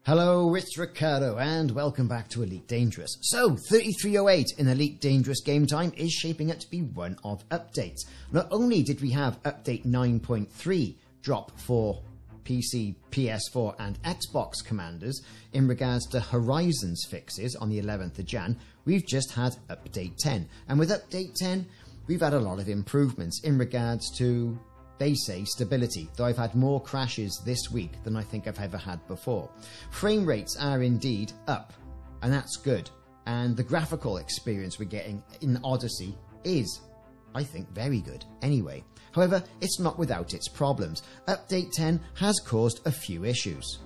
Hello, it's Ricardo and welcome back to Elite Dangerous. So, 3308 in Elite Dangerous game time is shaping up to be one of updates. Not only did we have update 9.3 drop for PC, PS4 and Xbox commanders in regards to Horizons fixes on the 11th of Jan, we've just had update 10. And with update 10, we've had a lot of improvements in regards to, they say, stability, though I've had more crashes this week than I think I've ever had before. Frame rates are indeed up, and that's good. And the graphical experience we're getting in Odyssey is, I think, very good anyway. However, it's not without its problems. Update 10 has caused a few issues.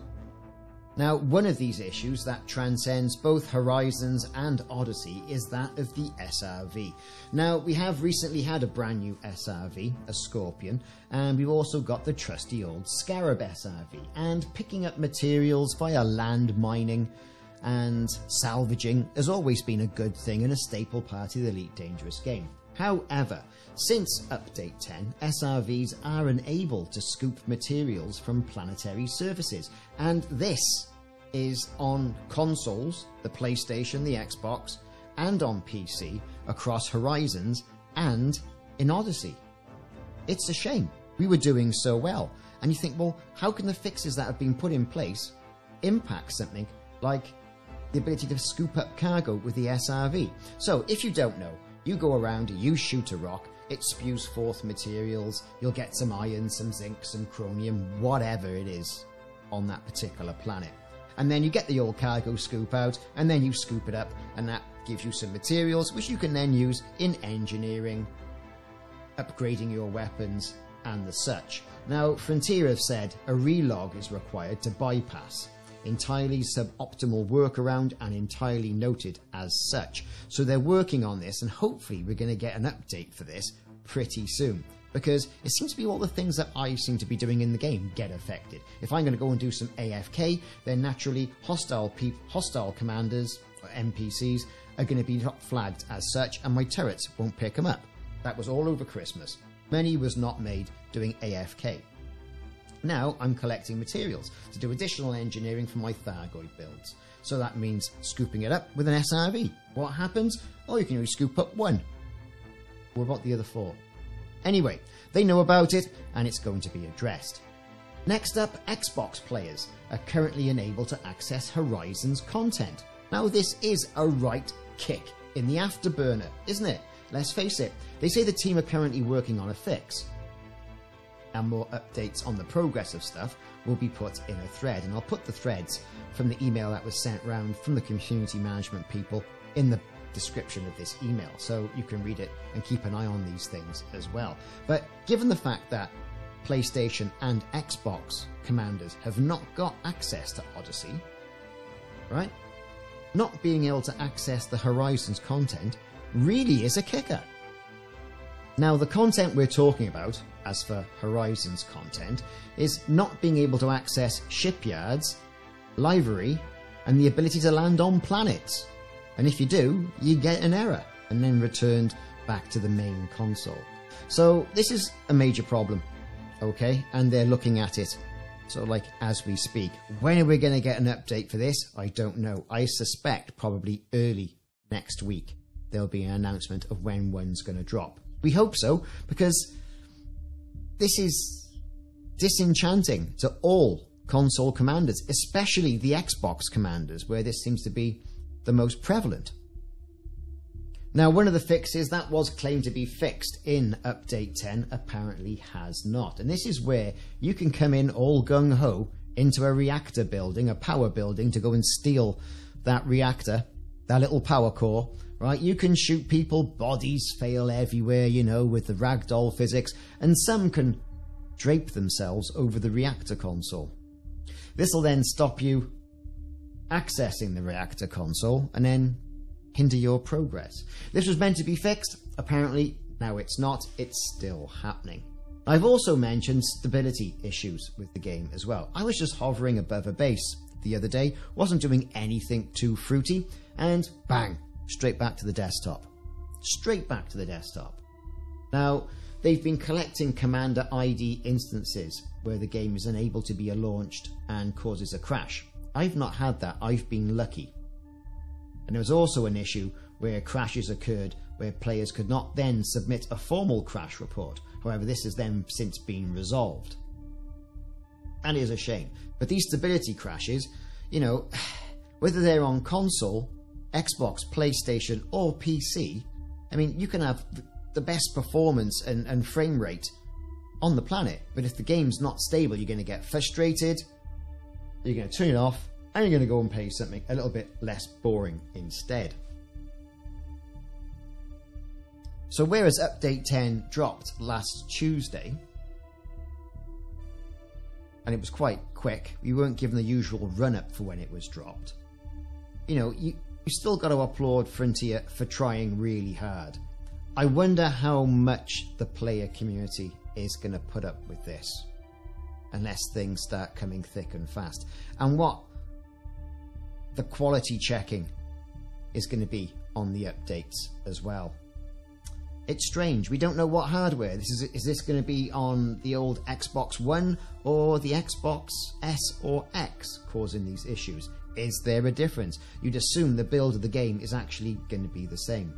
Now, one of these issues that transcends both Horizons and Odyssey is that of the SRV. Now, we have recently had a brand new SRV, a Scorpion, and we've also got the trusty old Scarab SRV. And picking up materials via land mining and salvaging has always been a good thing and a staple part of the Elite Dangerous game. However, since Update 10, SRVs are unable to scoop materials from planetary surfaces, and this is on consoles, the PlayStation, the Xbox, and on PC across Horizons and in Odyssey. It's a shame. We were doing so well, and you think, well, how can the fixes that have been put in place impact something like the ability to scoop up cargo with the SRV? So, if you don't know, you go around, you shoot a rock, it spews forth materials, you'll get some iron, some zinc, some chromium, whatever it is on that particular planet. And then you get the old cargo scoop out, and then you scoop it up, and that gives you some materials which you can then use in engineering, upgrading your weapons, and the such. Now, Frontier have said a relog is required to bypass entirely suboptimal workaround and entirely noted as such. So they're working on this, and hopefully we're going to get an update for this pretty soon, because it seems to be all the things that I seem to be doing in the game get affected. If I'm going to go and do some AFK, then naturally hostile commanders or NPCs are going to be flagged as such, and my turrets won't pick them up. That was all over Christmas. Money was not made doing AFK. Now I'm collecting materials to do additional engineering for my Thargoid builds. So that means scooping it up with an SRV. What happens? Oh, you can only scoop up one. What about the other four? Anyway, they know about it and it's going to be addressed. Next up, Xbox players are currently unable to access Horizons content. Now this is a right kick in the afterburner, isn't it? Let's face it, they say the team are currently working on a fix. And more updates on the progress of stuff will be put in a thread, and I'll put the threads from the email that was sent round from the community management people in the description of this email, so you can read it and keep an eye on these things as well. But given the fact that PlayStation and Xbox commanders have not got access to Odyssey, right? Not being able to access the Horizons content really is a kicker. Now, the content we're talking about, as for Horizons content, is not being able to access shipyards, livery, and the ability to land on planets. And if you do, you get an error, and then returned back to the main console. So this is a major problem, okay? And they're looking at it sort of like as we speak. When are we going to get an update for this? I don't know. I suspect probably early next week there'll be an announcement of when one's going to drop. We hope so, because this is disenchanting to all console commanders, especially the Xbox commanders, where this seems to be the most prevalent. Now, one of the fixes that was claimed to be fixed in Update 10 apparently has not. And this is where you can come in all gung-ho into a reactor building, a power building, to go and steal that reactor, that little power core. Right, you can shoot people, bodies fail everywhere, you know, with the ragdoll physics, and some can drape themselves over the reactor console. This will then stop you accessing the reactor console and then hinder your progress. This was meant to be fixed. Apparently, now it's not. It's still happening. I've also mentioned stability issues with the game as well. I was just hovering above a base the other day, wasn't doing anything too fruity, and bang! Straight back to the desktop. Straight back to the desktop. Now, they've been collecting Commander ID instances where the game is unable to be launched and causes a crash. I've not had that. I've been lucky. And there was also an issue where crashes occurred where players could not then submit a formal crash report. However, this has then since been resolved. And it is a shame. But these stability crashes, you know, whether they're on console, Xbox, PlayStation or PC, I mean, you can have the best performance and frame rate on the planet, but if the game's not stable, you're going to get frustrated, you're going to turn it off, and you're going to go and play something a little bit less boring instead. So whereas Update 10 dropped last Tuesday, and it was quite quick, you weren't given the usual run-up for when it was dropped. You know, you still got to applaud Frontier for trying really hard. I wonder how much the player community is going to put up with this, unless things start coming thick and fast. And what the quality checking is going to be on the updates as well. It's strange. We don't know what hardware. Is this going to be on the old Xbox One or the Xbox S or X causing these issues? Is there a difference? You'd assume the build of the game is actually going to be the same.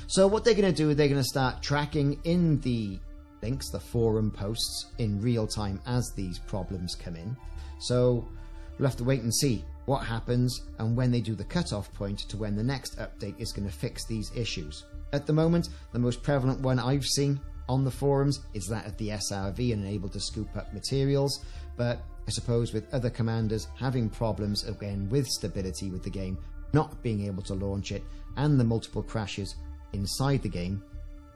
So what they're going to do, they're going to start tracking in the links, the forum posts, in real time as these problems come in. So we'll have to wait and see what happens and when they do the cutoff point to when the next update is going to fix these issues. At the moment, the most prevalent one I've seen on the forums is that of the SRV and able to scoop up materials, but I suppose with other commanders having problems again with stability with the game, not being able to launch it, and the multiple crashes inside the game,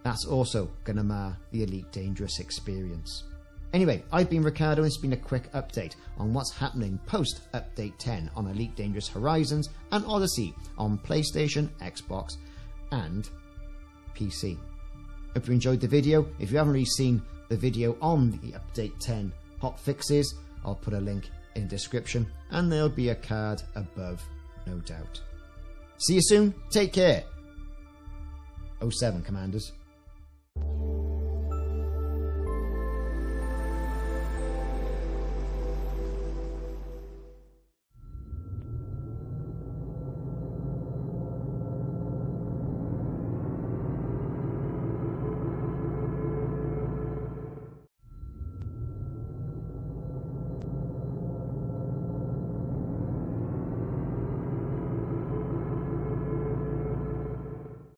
that's also going to mar the Elite Dangerous experience. Anyway, I've been Ricardo and it's been a quick update on what's happening post Update 10 on Elite Dangerous Horizons and Odyssey on PlayStation, Xbox and PC. Hope you enjoyed the video. If you haven't already seen the video on the Update 10 hot fixes, I'll put a link in the description and there'll be a card above, no doubt. See you soon. Take care. 07 Commanders.